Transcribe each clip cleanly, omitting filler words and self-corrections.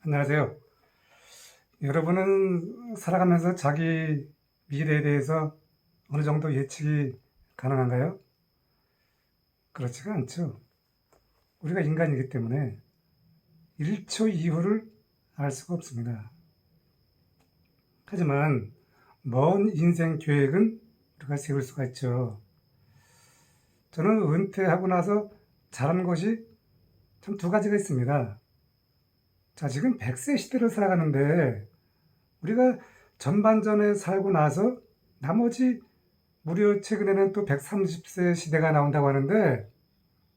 안녕하세요. 여러분은 살아가면서 자기 미래에 대해서 어느 정도 예측이 가능한가요? 그렇지가 않죠. 우리가 인간이기 때문에 1초 이후를 알 수가 없습니다. 하지만 먼 인생 계획은 우리가 세울 수가 있죠. 저는 은퇴하고 나서 잘한 것이 참 두 가지가 있습니다. 자, 지금 100세 시대를 살아가는데 우리가 전반전에 살고 나서 나머지 무려 최근에는 또 130세 시대가 나온다고 하는데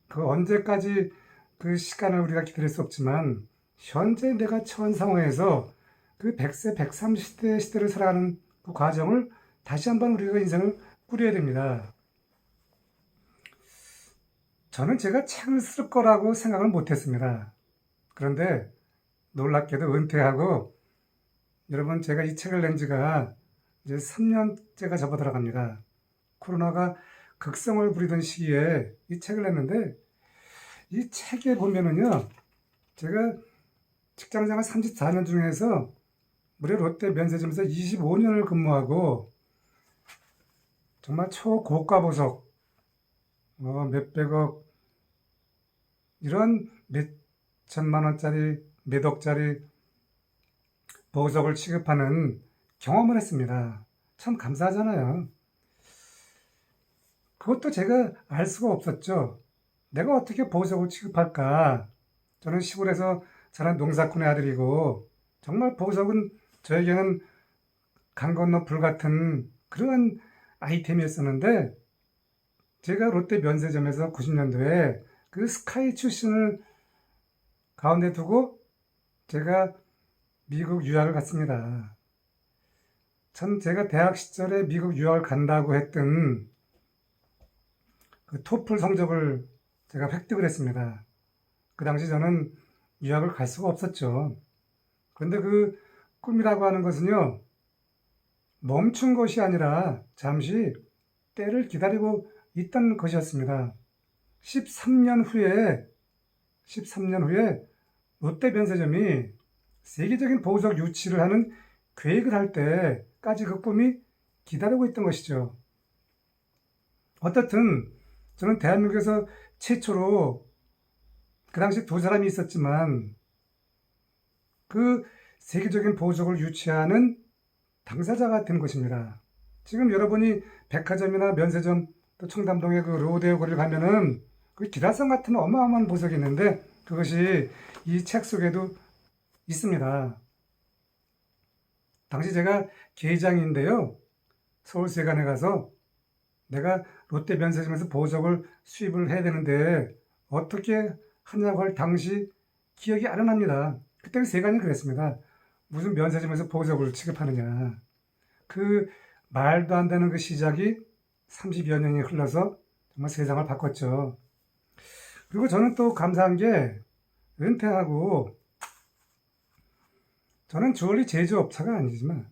그 언제까지 그 시간을 우리가 기다릴 수 없지만 현재 내가 처한 상황에서 그 100세, 130세 시대를 살아가는 그 과정을 다시 한번 우리가 인생을 꾸려야 됩니다. 저는 제가 책을 쓸 거라고 생각을 못했습니다. 그런데 놀랍게도 은퇴하고 여러분 제가 이 책을 낸 지가 이제 3년째가 접어들어갑니다. 코로나가 극성을 부리던 시기에 이 책을 냈는데 이 책에 보면은요 제가 직장생활 34년 중에서 무려 롯데 면세점에서 25년을 근무하고 정말 초고가 보석 몇백억 이런 몇 천만 원짜리 몇 억짜리 보석을 취급하는 경험을 했습니다. 참 감사하잖아요. 그것도 제가 알 수가 없었죠. 내가 어떻게 보석을 취급할까? 저는 시골에서 자란 농사꾼의 아들이고 정말 보석은 저에게는 강 건너 불 같은 그런 아이템이었었는데 제가 롯데 면세점에서 90년도에 그 스카이 출신을 가운데 두고 제가 미국 유학을 갔습니다. 참 제가 대학 시절에 미국 유학을 간다고 했던 그 토플 성적을 제가 획득을 했습니다. 그 당시 저는 유학을 갈 수가 없었죠. 그런데 그 꿈이라고 하는 것은요, 멈춘 것이 아니라 잠시 때를 기다리고 있던 것이었습니다. 13년 후에 롯데 면세점이 세계적인 보석 유치를 하는 계획을 할 때까지 그 꿈이 기다리고 있던 것이죠. 어떻든 저는 대한민국에서 최초로 그 당시 두 사람이 있었지만 그 세계적인 보석을 유치하는 당사자가 된 것입니다. 지금 여러분이 백화점이나 면세점 또 청담동의 그 로데오 거리를 가면은 그 기라성 같은 어마어마한 보석이 있는데 그것이 이 책 속에도 있습니다. 당시 제가 계장인데요. 서울세관에 가서 내가 롯데 면세점에서 보석을 수입을 해야 되는데 어떻게 하냐고 할 당시 기억이 안 납니다. 그때 세관이 그랬습니다. 무슨 면세점에서 보석을 취급하느냐. 그 말도 안 되는 그 시작이 30여 년이 흘러서 정말 세상을 바꿨죠. 그리고 저는 또 감사한 게 은퇴하고 저는 주얼리 제조업자가 아니지만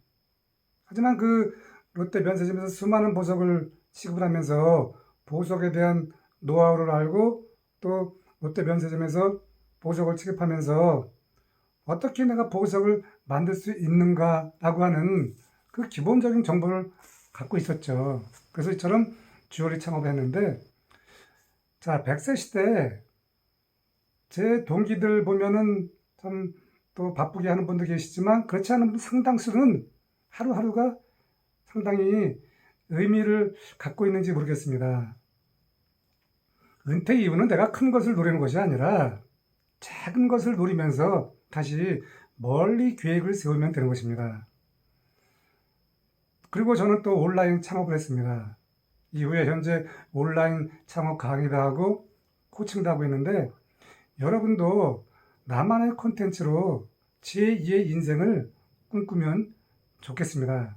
하지만 그 롯데 면세점에서 수많은 보석을 취급을 하면서 보석에 대한 노하우를 알고 또 롯데 면세점에서 보석을 취급하면서 어떻게 내가 보석을 만들 수 있는가라고 하는 그 기본적인 정보를 갖고 있었죠. 그래서 이처럼 주얼리 창업을 했는데 자 100세 시대 제 동기들 보면은 참 또 바쁘게 하는 분도 계시지만 그렇지 않은 상당수는 하루하루가 상당히 의미를 갖고 있는지 모르겠습니다. 은퇴 이후는 내가 큰 것을 노리는 것이 아니라 작은 것을 노리면서 다시 멀리 계획을 세우면 되는 것입니다. 그리고 저는 또 온라인 창업을 했습니다. 이후에 현재 온라인 창업 강의도 하고 코칭도 하고 있는데 여러분도 나만의 콘텐츠로 제2의 인생을 꿈꾸면 좋겠습니다.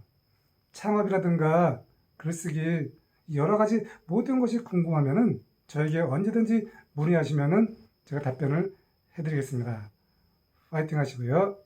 창업이라든가 글쓰기 여러 가지 모든 것이 궁금하면은 저에게 언제든지 문의하시면은 제가 답변을 해드리겠습니다. 파이팅 하시고요.